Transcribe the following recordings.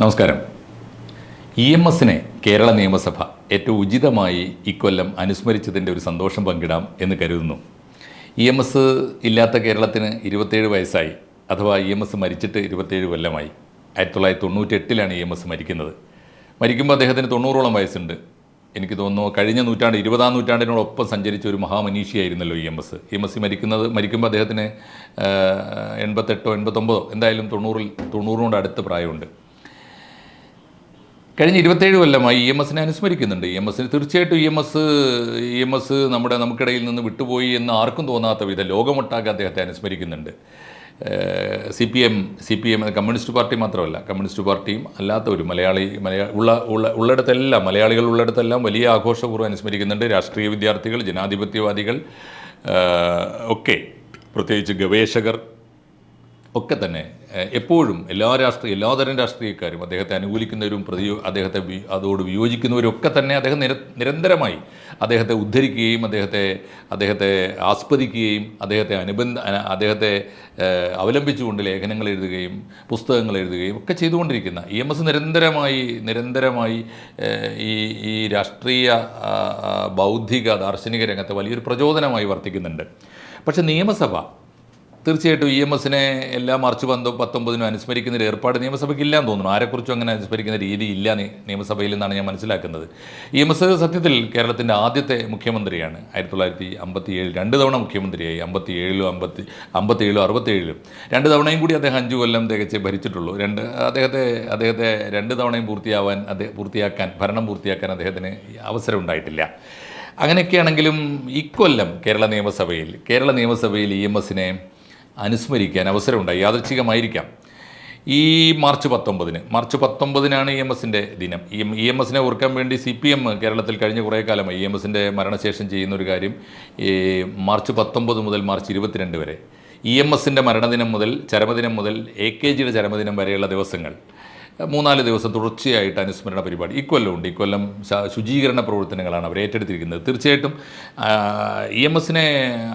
നമസ്കാരം. EMSനെ കേരള നിയമസഭ ഏറ്റവും ഉചിതമായി ഇക്കൊല്ലം അനുസ്മരിച്ചതിൻ്റെ ഒരു സന്തോഷം പങ്കിടാം എന്ന് കരുതുന്നു. EMS ഇല്ലാത്ത കേരളത്തിന് 27 വയസ്സായി, അഥവാ EMS മരിച്ചിട്ട് 27 കൊല്ലമായി. 1998 EMS മരിക്കുന്നത്. മരിക്കുമ്പോൾ അദ്ദേഹത്തിന് 90ഓളം വയസ്സുണ്ട്. എനിക്ക് തോന്നുന്നു കഴിഞ്ഞ നൂറ്റാണ്ട് 20-ാം നൂറ്റാണ്ടിനോടൊപ്പം സഞ്ചരിച്ച ഒരു മഹാമനീഷിയായിരുന്നല്ലോ EMS മരിക്കുമ്പോൾ അദ്ദേഹത്തിന് 88 89 എന്തായാലും 90 അടുത്ത് പ്രായമുണ്ട്. കഴിഞ്ഞ 27 കൊല്ലമായി EMSനെ അനുസ്മരിക്കുന്നുണ്ട്. തീർച്ചയായിട്ടും EMS നമുക്കിടയിൽ നിന്ന് വിട്ടുപോയി എന്ന് ആർക്കും തോന്നാത്ത വിധം ലോകമൊട്ടാകെ അദ്ദേഹത്തെ അനുസ്മരിക്കുന്നുണ്ട്. CPM കമ്മ്യൂണിസ്റ്റ് പാർട്ടി മാത്രമല്ല, കമ്മ്യൂണിസ്റ്റ് പാർട്ടിയും അല്ലാത്തവരും മലയാളികൾ ഉള്ളിടത്തെല്ലാം വലിയ ആഘോഷപൂർവ്വം അനുസ്മരിക്കുന്നുണ്ട്. രാഷ്ട്രീയ വിദ്യാർത്ഥികൾ, ജനാധിപത്യവാദികൾ ഒക്കെ, പ്രത്യേകിച്ച് ഗവേഷകർ ഒക്കെ തന്നെ എപ്പോഴും എല്ലാതരം രാഷ്ട്രീയക്കാരും അദ്ദേഹത്തെ അനുകൂലിക്കുന്നവരും അതോട് വിയോജിക്കുന്നവരും ഒക്കെ തന്നെ അദ്ദേഹം നിരന്തരമായി അദ്ദേഹത്തെ ഉദ്ധരിക്കുകയും അദ്ദേഹത്തെ ആസ്പദിക്കുകയും അദ്ദേഹത്തെ അവലംബിച്ചുകൊണ്ട് ലേഖനങ്ങൾ എഴുതുകയും പുസ്തകങ്ങൾ എഴുതുകയും ഒക്കെ ചെയ്തുകൊണ്ടിരിക്കുന്ന EMS നിരന്തരമായി ഈ രാഷ്ട്രീയ ബൗദ്ധിക ദാർശനിക രംഗത്തെ വലിയൊരു പ്രചോദനമായി വർത്തിക്കുന്നുണ്ട്. പക്ഷേ നിയമസഭ തീർച്ചയായിട്ടും EMSനെ എല്ലാ മാർച്ച് 19 അനുസ്മരിക്കുന്ന ഒരു ഏർപ്പാട് നിയമസഭയ്ക്ക് ഇല്ലാന്ന് തോന്നുന്നു. ആരെക്കുറിച്ചും അങ്ങനെ അനുസ്മരിക്കുന്ന രീതി ഇല്ല നിയമസഭയിൽ നിന്നാണ് ഞാൻ മനസ്സിലാക്കുന്നത്. EMS സത്യത്തിൽ കേരളത്തിൻ്റെ ആദ്യത്തെ മുഖ്യമന്ത്രിയാണ്. 1957 2 തവണ മുഖ്യമന്ത്രിയായി. 57 67 2 തവണയും കൂടി അദ്ദേഹം 5 കൊല്ലം തികച്ച് ഭരിച്ചിട്ടുള്ളൂ. അദ്ദേഹത്തെ 2 തവണയും ഭരണം പൂർത്തിയാക്കാൻ അദ്ദേഹത്തിന് അവസരം ഉണ്ടായിട്ടില്ല. അങ്ങനെയൊക്കെയാണെങ്കിലും ഇക്കൊല്ലം കേരള നിയമസഭയിൽ EMSനെ അനുസ്മരിക്കാൻ അവസരമുണ്ടായി. യാദൃച്ഛികമായിരിക്കാം. ഈ മാർച്ച് 19 EMSൻ്റെ ദിനം. EMSനെ ഓർക്കാൻ വേണ്ടി CPM കേരളത്തിൽ കഴിഞ്ഞ കുറേ കാലമായി EMSൻ്റെ മരണശേഷം ചെയ്യുന്നൊരു കാര്യം, മാർച്ച് 19 മുതൽ മാർച്ച് 22 വരെ EMSൻ്റെ ചരമദിനം മുതൽ AKGയുടെ ചരമദിനം വരെയുള്ള ദിവസങ്ങൾ 3-4 ദിവസം തുടർച്ചയായിട്ട് അനുസ്മരണ പരിപാടി ഇക്കൊല്ലം ശുചീകരണ പ്രവർത്തനങ്ങളാണ് അവർ ഏറ്റെടുത്തിരിക്കുന്നത്. തീർച്ചയായിട്ടും EMSനെ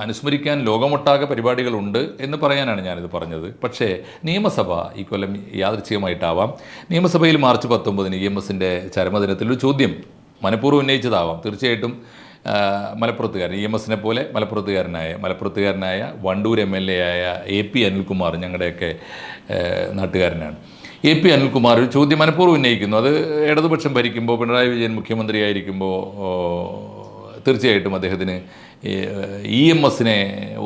അനുസ്മരിക്കാൻ ലോകമൊട്ടാകെ പരിപാടികളുണ്ട് എന്ന് പറയാനാണ് ഞാനിത് പറഞ്ഞത്. പക്ഷേ നിയമസഭ ഇക്കൊല്ലം യാദൃച്ഛികമായിട്ടാവാം. നിയമസഭയിൽ മാർച്ച് 19 EMSൻ്റെ ചരമദിനത്തിൽ ഒരു ചോദ്യം മനഃപൂർവ്വം ഉന്നയിച്ചതാവാം. തീർച്ചയായിട്ടും മലപ്പുറത്തുകാരൻ, EMSനെ പോലെ മലപ്പുറത്തുകാരനായ വണ്ടൂർ MLA ആയ AP അനിൽകുമാർ, ഞങ്ങളുടെയൊക്കെ നാട്ടുകാരനാണ്. AP അനിൽകുമാർ ഒരു ചോദ്യം മനഃപൂർവ്വം ഉന്നയിക്കുന്നു. അത് ഇടതുപക്ഷം ഭരിക്കുമ്പോൾ, പിണറായി വിജയൻ മുഖ്യമന്ത്രിയായിരിക്കുമ്പോൾ തീർച്ചയായിട്ടും അദ്ദേഹത്തിന് EMSനെ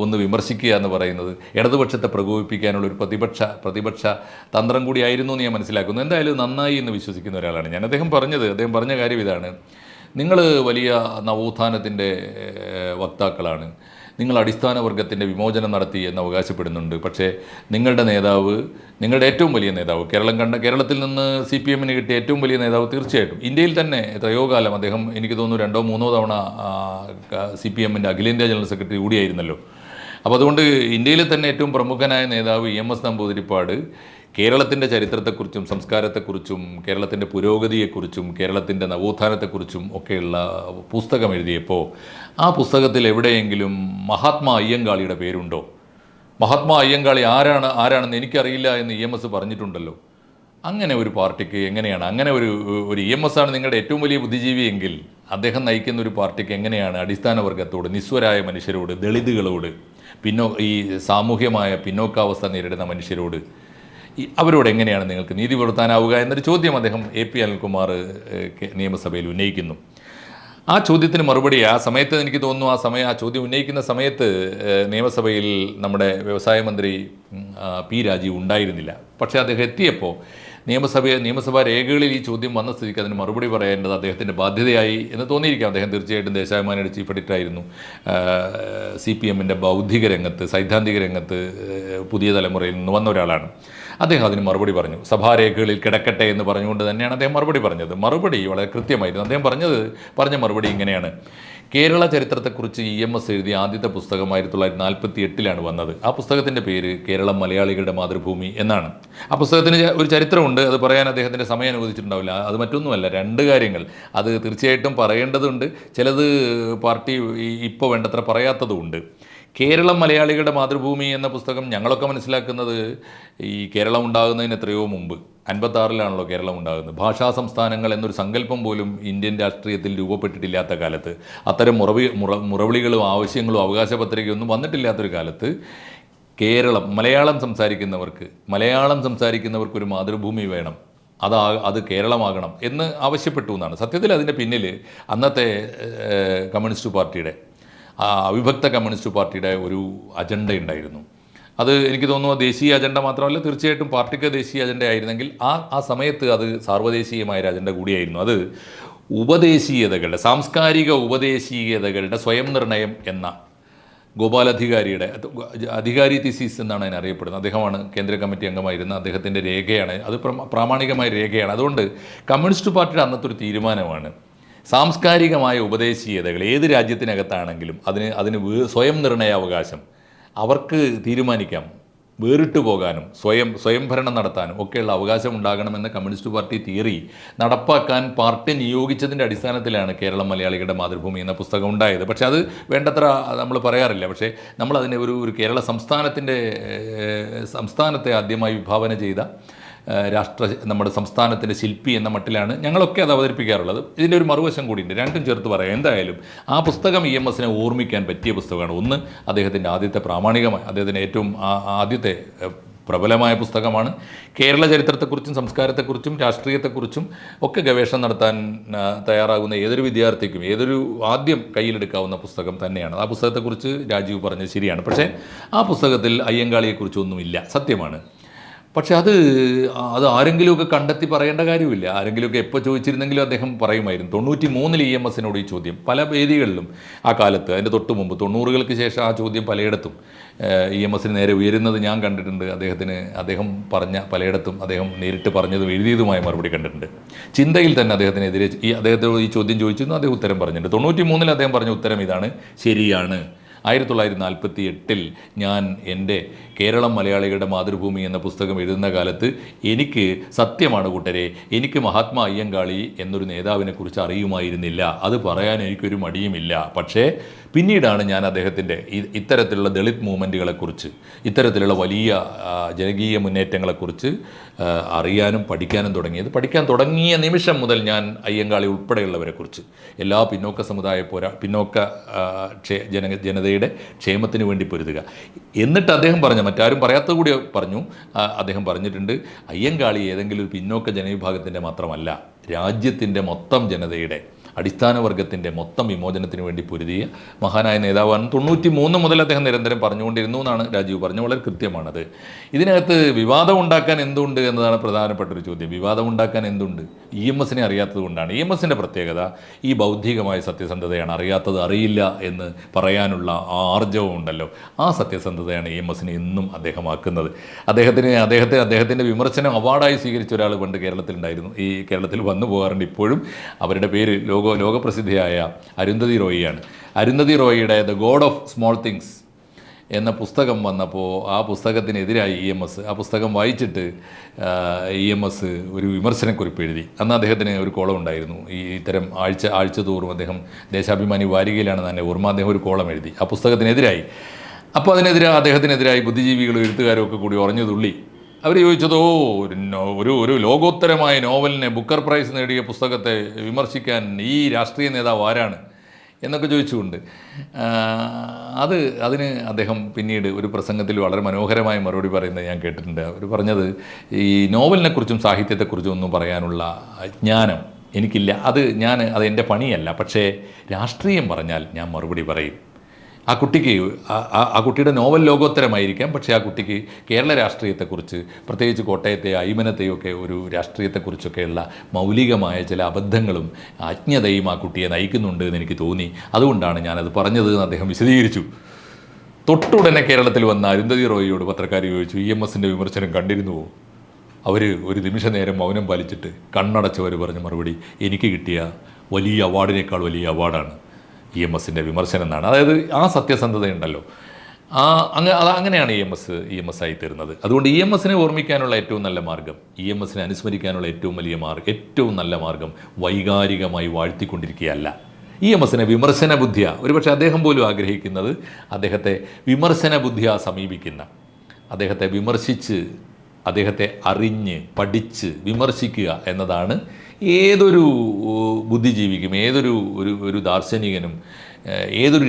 ഒന്ന് വിമർശിക്കുക എന്ന് പറയുന്നത് ഇടതുപക്ഷത്തെ പ്രകോപിപ്പിക്കാനുള്ള ഒരു പ്രതിപക്ഷ തന്ത്രം കൂടിയായിരുന്നു എന്ന് ഞാൻ മനസ്സിലാക്കുന്നു. എന്തായാലും നന്നായി എന്ന് വിശ്വസിക്കുന്ന ഒരാളാണ് ഞാൻ. അദ്ദേഹം പറഞ്ഞ കാര്യം ഇതാണ്: നിങ്ങൾ വലിയ നവോത്ഥാനത്തിൻ്റെ വക്താക്കളാണ്, നിങ്ങൾ അടിസ്ഥാന വർഗത്തിൻ്റെ വിമോചനം നടത്തി എന്ന് അവകാശപ്പെടുന്നുണ്ട്. പക്ഷേ നിങ്ങളുടെ ഏറ്റവും വലിയ നേതാവ്, കേരളത്തിൽ നിന്ന് CPMന് കിട്ടിയ ഏറ്റവും വലിയ നേതാവ്, തീർച്ചയായിട്ടും ഇന്ത്യയിൽ തന്നെ എത്രയോ കാലം അദ്ദേഹം, എനിക്ക് തോന്നുന്നു 2-3 തവണ CPMൻ്റെ അഖിലേന്ത്യാ ജനറൽ സെക്രട്ടറി കൂടിയായിരുന്നല്ലോ. അപ്പോൾ അതുകൊണ്ട് ഇന്ത്യയിലെ തന്നെ ഏറ്റവും പ്രമുഖനായ നേതാവ് EMS നമ്പൂതിരിപ്പാട് കേരളത്തിൻ്റെ ചരിത്രത്തെക്കുറിച്ചും സംസ്കാരത്തെക്കുറിച്ചും കേരളത്തിൻ്റെ പുരോഗതിയെക്കുറിച്ചും കേരളത്തിൻ്റെ നവോത്ഥാനത്തെക്കുറിച്ചും ഒക്കെയുള്ള പുസ്തകം എഴുതിയപ്പോൾ ആ പുസ്തകത്തിൽ എവിടെയെങ്കിലും മഹാത്മാ അയ്യങ്കാളിയുടെ പേരുണ്ടോ? മഹാത്മാ അയ്യങ്കാളി ആരാണെന്ന് എനിക്കറിയില്ല എന്ന് EMS പറഞ്ഞിട്ടുണ്ടല്ലോ. അങ്ങനെ ഒരു പാർട്ടിക്ക് എങ്ങനെയാണ്, അങ്ങനെ ഒരു EMS ആണ് നിങ്ങളുടെ ഏറ്റവും വലിയ ബുദ്ധിജീവിയെങ്കിൽ അദ്ദേഹം നയിക്കുന്ന ഒരു പാർട്ടിക്ക് എങ്ങനെയാണ് അടിസ്ഥാന വർഗത്തോട്, നിസ്വരായ മനുഷ്യരോട്, ദളിതുകളോട്, ഈ സാമൂഹ്യമായ പിന്നോക്കാവസ്ഥ നേരിടുന്ന മനുഷ്യരോട്, അവരോട് എങ്ങനെയാണ് നിങ്ങൾക്ക് നീതി പുലർത്താനാവുക എന്നൊരു ചോദ്യം അദ്ദേഹം AP അനിൽകുമാർ നിയമസഭയിൽ ഉന്നയിക്കുന്നു. ആ ചോദ്യത്തിന് മറുപടി ആ സമയത്ത് എനിക്ക് തോന്നുന്നു ആ ചോദ്യം ഉന്നയിക്കുന്ന സമയത്ത് നിയമസഭയിൽ നമ്മുടെ വ്യവസായ മന്ത്രി P രാജീവ് ഉണ്ടായിരുന്നില്ല. പക്ഷേ അദ്ദേഹം എത്തിയപ്പോൾ നിയമസഭാ രേഖകളിൽ ഈ ചോദ്യം വന്ന സ്ഥിതിക്ക് അതിന് മറുപടി പറയേണ്ടത് അദ്ദേഹത്തിൻ്റെ ബാധ്യതയായി എന്ന് തോന്നിയിരിക്കാം. അദ്ദേഹം തീർച്ചയായിട്ടും ദേശാഭിമാനിയുടെ ചീഫ് എഡിറ്ററായിരുന്നു. CPMൻ്റെ ബൗദ്ധിക രംഗത്ത്, സൈദ്ധാന്തിക രംഗത്ത് പുതിയ തലമുറയിൽ നിന്ന് വന്ന ഒരാളാണ്. അദ്ദേഹം അതിന് മറുപടി പറഞ്ഞു. സഭാരേഖകളിൽ കിടക്കട്ടെ എന്ന് പറഞ്ഞുകൊണ്ട് തന്നെയാണ് അദ്ദേഹം മറുപടി പറഞ്ഞത്. മറുപടി വളരെ കൃത്യമായിരുന്നു. അദ്ദേഹം പറഞ്ഞ മറുപടി ഇങ്ങനെയാണ്: കേരള ചരിത്രത്തെക്കുറിച്ച് EMS എഴുതിയ ആദ്യത്തെ പുസ്തകം 1948 വന്നത്. ആ പുസ്തകത്തിൻ്റെ പേര് കേരളം മലയാളികളുടെ മാതൃഭൂമി എന്നാണ്. ആ പുസ്തകത്തിന് ഒരു ചരിത്രമുണ്ട്. അത് പറയാൻ അദ്ദേഹത്തിൻ്റെ സമയം അനുവദിച്ചിട്ടുണ്ടാവില്ല. അത് മറ്റൊന്നുമല്ല, 2 കാര്യങ്ങൾ അത് തീർച്ചയായിട്ടും പറയേണ്ടതുണ്ട്. ചിലത് പാർട്ടി ഇപ്പോൾ വേണ്ടത്ര പറയാത്തതുമുണ്ട്. കേരളം മലയാളികളുടെ മാതൃഭൂമി എന്ന പുസ്തകം ഞങ്ങളൊക്കെ മനസ്സിലാക്കുന്നത് ഈ കേരളം ഉണ്ടാകുന്നതിന് എത്രയോ മുമ്പ്, 56-ലാണല്ലോ കേരളം ഉണ്ടാകുന്നത്. ഭാഷാ സംസ്ഥാനങ്ങൾ എന്നൊരു സങ്കല്പം പോലും ഇന്ത്യൻ രാഷ്ട്രീയത്തിൽ രൂപപ്പെട്ടിട്ടില്ലാത്ത കാലത്ത്, അത്തരം മുറവിളികളും ആവശ്യങ്ങളും അവകാശ പത്രികയൊന്നും വന്നിട്ടില്ലാത്തൊരു കാലത്ത് കേരളം മലയാളം സംസാരിക്കുന്നവർക്ക് ഒരു മാതൃഭൂമി വേണം, അത് കേരളമാകണം എന്ന് ആവശ്യപ്പെട്ടു എന്നാണ്. സത്യത്തിൽ അതിൻ്റെ പിന്നിൽ അന്നത്തെ കമ്മ്യൂണിസ്റ്റ് പാർട്ടിയുടെ അവിഭക്ത കമ്മ്യൂണിസ്റ്റ് പാർട്ടിയുടെ ഒരു അജണ്ട ഉണ്ടായിരുന്നു. അത് എനിക്ക് തോന്നുന്നു ദേശീയ അജണ്ട മാത്രമല്ല, തീർച്ചയായിട്ടും പാർട്ടിക്ക് ദേശീയ അജണ്ട ആയിരുന്നെങ്കിൽ ആ സമയത്ത് അത് സാർവദേശീയമായ ഒരു അജണ്ട കൂടിയായിരുന്നു. അത് ഉപദേശീയതകളുടെ, സാംസ്കാരിക ഉപദേശീയതകളുടെ സ്വയം നിർണയം എന്ന ഗോപാലധികാരിയുടെ അധികാരി തിസീസ് എന്നാണ് അതിനറിയപ്പെടുന്നത്. അദ്ദേഹമാണ് കേന്ദ്ര കമ്മിറ്റി അംഗമായിരുന്ന അദ്ദേഹത്തിൻ്റെ രേഖയാണ് അത്, പ്രാമാണികമായ രേഖയാണ്. അതുകൊണ്ട് കമ്മ്യൂണിസ്റ്റ് പാർട്ടിയുടെ അന്നത്തെ ഒരു തീരുമാനമാണ് സാംസ്കാരികമായ ഉപദേശീയതകൾ ഏത് രാജ്യത്തിനകത്താണെങ്കിലും അതിന് സ്വയം നിർണയാവകാശം അവർക്ക് തീരുമാനിക്കാം, വേറിട്ട് പോകാനും സ്വയംഭരണം നടത്താനും ഒക്കെയുള്ള അവകാശം ഉണ്ടാകണമെന്ന കമ്മ്യൂണിസ്റ്റ് പാർട്ടി തിയറി നടപ്പാക്കാൻ പാർട്ടി നിയോഗിച്ചതിൻ്റെ അടിസ്ഥാനത്തിലാണ് കേരളം മലയാളികളുടെ മാതൃഭൂമി എന്ന പുസ്തകം ഉണ്ടായത്. പക്ഷേ അത് വേണ്ടത്ര നമ്മൾ പറയാറില്ല. പക്ഷേ നമ്മൾ അതിനെ ഒരു കേരള സംസ്ഥാനത്തെ ആദ്യമായി വിഭാവന ചെയ്ത നമ്മുടെ സംസ്ഥാനത്തിൻ്റെ ശില്പി എന്ന മട്ടിലാണ് ഞങ്ങളൊക്കെ അത് അവതരിപ്പിക്കാറുള്ളത്. ഇതിൻ്റെ ഒരു മറുവശം കൂടിയുണ്ട്, രണ്ടും ചേർത്ത് പറയാം. എന്തായാലും ആ പുസ്തകം EMSനെ ഓർമ്മിക്കാൻ പറ്റിയ പുസ്തകമാണ്. ഒന്ന്, അദ്ദേഹത്തിൻ്റെ അദ്ദേഹത്തിൻ്റെ ഏറ്റവും ആദ്യത്തെ പ്രബലമായ പുസ്തകമാണ്. കേരള ചരിത്രത്തെക്കുറിച്ചും സംസ്കാരത്തെക്കുറിച്ചും രാഷ്ട്രീയത്തെക്കുറിച്ചും ഒക്കെ ഗവേഷണം നടത്താൻ തയ്യാറാകുന്ന ഏതൊരു വിദ്യാർത്ഥിക്കും ആദ്യം കയ്യിലെടുക്കാവുന്ന പുസ്തകം തന്നെയാണ്. ആ പുസ്തകത്തെക്കുറിച്ച് രാജീവ് പറഞ്ഞത് ശരിയാണ്. പക്ഷേ ആ പുസ്തകത്തിൽ അയ്യങ്കാളിയെക്കുറിച്ചൊന്നുമില്ല, സത്യമാണ്. പക്ഷെ അത് ആരെങ്കിലുമൊക്കെ കണ്ടെത്തി പറയേണ്ട കാര്യമില്ല. ആരെങ്കിലുമൊക്കെ എപ്പോൾ ചോദിച്ചിരുന്നെങ്കിലും അദ്ദേഹം പറയുമായിരുന്നു. 93-ൽ EMSനോട് ഈ ചോദ്യം പല വേദികളിലും ആ കാലത്ത്, അതിൻ്റെ തൊട്ട് മുമ്പ് 90-കൾക്ക് ശേഷം ആ ചോദ്യം പലയിടത്തും EMSന് നേരെ ഉയരുന്നത് ഞാൻ കണ്ടിട്ടുണ്ട്. അദ്ദേഹം പറഞ്ഞ പലയിടത്തും അദ്ദേഹം നേരിട്ട് പറഞ്ഞതും എഴുതിയതുമായ മറുപടി കണ്ടിട്ടുണ്ട്. ചിന്തയിൽ തന്നെ അദ്ദേഹത്തിനെതിരെ അദ്ദേഹത്തോട് ഈ ചോദ്യം ചോദിച്ചിരുന്നു, അദ്ദേഹം ഉത്തരം പറഞ്ഞിട്ടുണ്ട്. 93-ൽ അദ്ദേഹം പറഞ്ഞ ഉത്തരം ഇതാണ്: ശരിയാണ്. 1948-ൽ ഞാൻ എൻ്റെ കേരളം മലയാളികളുടെ മാതൃഭൂമി എന്ന പുസ്തകം എഴുതുന്ന കാലത്ത് എനിക്ക് സത്യമാണ് കൂട്ടരെ, എനിക്ക് മഹാത്മാ അയ്യങ്കാളി എന്നൊരു നേതാവിനെക്കുറിച്ച് അറിയുമായിരുന്നില്ല. അത് പറയാൻ എനിക്കൊരു മടിയുമില്ല. പക്ഷേ പിന്നീടാണ് ഞാൻ അദ്ദേഹത്തിൻ്റെ ഇത്തരത്തിലുള്ള ദളിത് മൂവ്മെൻറ്റുകളെക്കുറിച്ച്, ഇത്തരത്തിലുള്ള വലിയ ജനകീയ മുന്നേറ്റങ്ങളെക്കുറിച്ച് അറിയാനും പഠിക്കാനും തുടങ്ങിയത്. പഠിക്കാൻ തുടങ്ങിയ നിമിഷം മുതൽ ഞാൻ അയ്യങ്കാളി ഉൾപ്പെടെയുള്ളവരെക്കുറിച്ച്, എല്ലാ പിന്നോക്ക ജനതയുടെ ക്ഷേമത്തിന് വേണ്ടി പൊരുതുക. എന്നിട്ട് അദ്ദേഹം പറഞ്ഞ, മറ്റാരും പറയാത്തത് കൂടി പറഞ്ഞു, അദ്ദേഹം പറഞ്ഞിട്ടുണ്ട്, അയ്യങ്കാളി ഏതെങ്കിലും ഒരു പിന്നോക്ക ജനവിഭാഗത്തിൻ്റെ മാത്രമല്ല, രാജ്യത്തിൻ്റെ മൊത്തം ജനതയുടെ, അടിസ്ഥാന വർഗത്തിൻ്റെ മൊത്തം വിമോചനത്തിന് വേണ്ടി പൊരുതിയ മഹാനായ നേതാവാണ്. 93 മുതൽ അദ്ദേഹം നിരന്തരം പറഞ്ഞുകൊണ്ടിരുന്നു എന്നാണ് രാജീവ് പറഞ്ഞു. വളരെ കൃത്യമാണത്. ഇതിനകത്ത് വിവാദം ഉണ്ടാക്കാൻ എന്തുണ്ട് എന്നതാണ് പ്രധാനപ്പെട്ടൊരു ചോദ്യം. വിവാദം ഉണ്ടാക്കാൻ എന്തുണ്ട്? EMSനെ അറിയാത്തത് കൊണ്ടാണ്. EMSൻ്റെ പ്രത്യേകത ഈ ബൗദ്ധികമായ സത്യസന്ധതയാണ്. അറിയാത്തത് അറിയില്ല എന്ന് പറയാനുള്ള ആ ആർജവം ഉണ്ടല്ലോ, ആ സത്യസന്ധതയാണ് EMSനെ എന്നും അദ്ദേഹമാക്കുന്നത്. അദ്ദേഹത്തിൻ്റെ വിമർശനം അവാർഡായി സ്വീകരിച്ച ഒരാൾ പണ്ട് കേരളത്തിലുണ്ടായിരുന്നു, ഈ കേരളത്തിൽ വന്നു പോകാറുണ്ട് ഇപ്പോഴും. അവരുടെ പേര് ലോകപ്രസിദ്ധിയായ അരുന്ധതി റോയിയാണ്. അരുന്ധതി റോയിയുടെ the God of small things എന്ന പുസ്തകം വന്നപ്പോൾ ആ പുസ്തകത്തിനെതിരായി EMS, ആ പുസ്തകം വായിച്ചിട്ട് EMS ഒരു വിമർശനക്കുറിപ്പ് എഴുതി. അന്ന് അദ്ദേഹത്തിന് ഒരു കോളം ഉണ്ടായിരുന്നു. ഇത്തരം ആഴ്ച തോറും അദ്ദേഹം ദേശാഭിമാനി വാരികയിലാണ് തന്നെ ഓർമ്മ, അദ്ദേഹം ഒരു കോളം എഴുതി ആ പുസ്തകത്തിനെതിരായി. അപ്പോൾ അദ്ദേഹത്തിനെതിരായി ബുദ്ധിജീവികളും എഴുത്തുകാരും ഒക്കെ കൂടി ഉറഞ്ഞു തുള്ളി. അവർ ചോദിച്ചതോ, ഒരു ലോകോത്തരമായ നോവലിനെ, ബുക്കർ പ്രൈസ് നേടിയ പുസ്തകത്തെ വിമർശിക്കാൻ ഈ രാഷ്ട്രീയ നേതാവ് ആരാണ് എന്നൊക്കെ ചോദിച്ചുകൊണ്ട് അതിന് അദ്ദേഹം പിന്നീട് ഒരു പ്രസംഗത്തിൽ വളരെ മനോഹരമായ മറുപടി പറയുന്നത് ഞാൻ കേട്ടിട്ടുണ്ട്. അവർ പറഞ്ഞത്, ഈ നോവലിനെക്കുറിച്ചും സാഹിത്യത്തെക്കുറിച്ചും ഒന്നും പറയാനുള്ള ജ്ഞാനം എനിക്കില്ല, അത് എൻ്റെ പണിയല്ല. പക്ഷേ രാഷ്ട്രീയം പറഞ്ഞാൽ ഞാൻ മറുപടി പറയും. ആ കുട്ടിയുടെ നോവൽ ലോകോത്തരമായിരിക്കാം, പക്ഷേ ആ കുട്ടിക്ക് കേരള രാഷ്ട്രീയത്തെക്കുറിച്ച്, പ്രത്യേകിച്ച് കോട്ടയത്തെ അയ്മനത്തെയൊക്കെ ഒരു രാഷ്ട്രീയത്തെക്കുറിച്ചൊക്കെയുള്ള മൗലികമായ ചില അബദ്ധങ്ങളും അജ്ഞതയും ആ കുട്ടിയെ നയിക്കുന്നുണ്ട് എന്ന് എനിക്ക് തോന്നി. അതുകൊണ്ടാണ് ഞാനത് പറഞ്ഞത് എന്ന് അദ്ദേഹം വിശദീകരിച്ചു. തൊട്ടുടനെ കേരളത്തിൽ വന്ന അരുന്ധതി റോയിയോട് പത്രക്കാർ ചോദിച്ചു, EMSൻ്റെ വിമർശനം കണ്ടിരുന്നുവോ? അവർ ഒരു നിമിഷ നേരം മൗനം പാലിച്ചിട്ട് കണ്ണടച്ചവർ പറഞ്ഞ മറുപടി, എനിക്ക് കിട്ടിയ വലിയ അവാർഡിനേക്കാൾ വലിയ അവാർഡാണ് EMSൻ്റെ വിമർശനം എന്നാണ്. അതായത് ആ സത്യസന്ധതയുണ്ടല്ലോ, അങ്ങനെയാണ് EMS ആയിത്തീരുന്നത്. അതുകൊണ്ട് EMSനെ ഓർമ്മിക്കാനുള്ള ഏറ്റവും നല്ല മാർഗ്ഗം, EMSനെ അനുസ്മരിക്കാനുള്ള ഏറ്റവും നല്ല മാർഗ്ഗം വൈകാരികമായി വാഴ്ത്തിക്കൊണ്ടിരിക്കുകയല്ല. EMSനെ വിമർശന ബുദ്ധിയ, ഒരുപക്ഷെ അദ്ദേഹം പോലും ആഗ്രഹിക്കുന്നത് അദ്ദേഹത്തെ വിമർശന ബുദ്ധിയ സമീപിക്കുന്ന, അദ്ദേഹത്തെ വിമർശിച്ച് അദ്ദേഹത്തെ അറിഞ്ഞ് പഠിച്ച് വിമർശിക്കുക എന്നതാണ് ഏതൊരു ബുദ്ധിജീവിക്കും, ഏതൊരു ദാർശനികനും, ഏതൊരു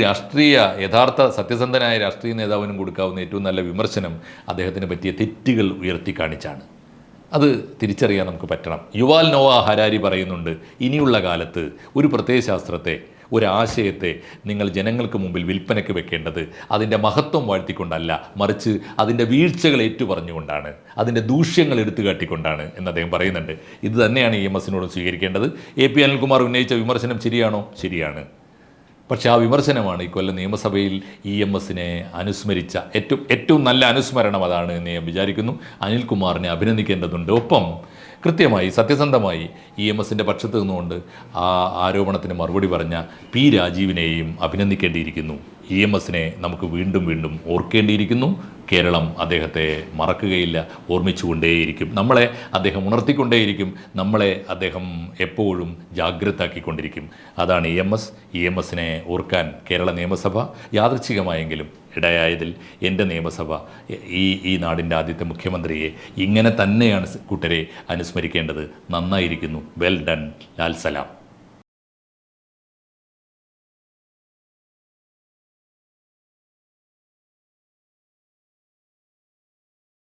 യഥാർത്ഥ സത്യസന്ധനായ രാഷ്ട്രീയ നേതാവിനും കൊടുക്കാവുന്ന ഏറ്റവും നല്ല വിമർശനം അദ്ദേഹത്തിന് പറ്റിയ തെറ്റുകൾ ഉയർത്തി കാണിച്ചാണ്. അത് തിരിച്ചറിയാൻ നമുക്ക് പറ്റണം. യുവാൽ നോവ ഹരാരി പറയുന്നുണ്ട്, ഇനിയുള്ള കാലത്ത് ഒരു പ്രത്യയശാസ്ത്രത്തെ, ഒരാശയത്തെ നിങ്ങൾ ജനങ്ങൾക്ക് മുമ്പിൽ വിൽപ്പനയ്ക്ക് വെക്കേണ്ടത് അതിൻ്റെ മഹത്വം വാഴ്ത്തിക്കൊണ്ടല്ല, മറിച്ച് അതിൻ്റെ വീഴ്ചകൾ ഏറ്റുപറഞ്ഞുകൊണ്ടാണ്, അതിൻ്റെ ദൂഷ്യങ്ങൾ എടുത്തു കാട്ടിക്കൊണ്ടാണ് എന്ന് അദ്ദേഹം പറയുന്നുണ്ട്. ഇത് തന്നെയാണ് EMS സ്വീകരിക്കേണ്ടത്. AP അനിൽകുമാർ ഉന്നയിച്ച വിമർശനം ശരിയാണോ? ശരിയാണ്. പക്ഷേ ആ വിമർശനമാണ് ഇക്കൊല്ലം നിയമസഭയിൽ EMS അനുസ്മരിച്ച ഏറ്റവും നല്ല അനുസ്മരണം അതാണ് എന്ന് ഞാൻ വിചാരിക്കുന്നു. അനിൽകുമാറിനെ അഭിനന്ദിക്കേണ്ടതുണ്ട്. ഒപ്പം കൃത്യമായി സത്യസന്ധമായി EMS പക്ഷത്ത് നിന്നുകൊണ്ട് ആ ആരോപണത്തിന് മറുപടി പറഞ്ഞ P രാജീവിനെയും അഭിനന്ദിക്കേണ്ടിയിരിക്കുന്നു. EMS നമുക്ക് വീണ്ടും വീണ്ടും ഓർക്കേണ്ടിയിരിക്കുന്നു. കേരളം അദ്ദേഹത്തെ മറക്കുകയില്ല, ഓർമ്മിച്ചുകൊണ്ടേയിരിക്കും. നമ്മളെ അദ്ദേഹം ഉണർത്തിക്കൊണ്ടേയിരിക്കും. നമ്മളെ അദ്ദേഹം എപ്പോഴും ജാഗ്രതാക്കിക്കൊണ്ടിരിക്കും. അതാണ് EMS ഓർക്കാൻ കേരള നിയമസഭ യാദൃച്ഛികമായെങ്കിലും ഇടയായതിൽ എൻ്റെ നിയമസഭ ഈ നാടിൻ്റെ ആദ്യത്തെ മുഖ്യമന്ത്രിയെ ഇങ്ങനെ തന്നെയാണ് കൂട്ടരെ അനുസ്മരിക്കേണ്ടത്. നന്നായിരിക്കുന്നു. Well done. ലാൽ സലാം.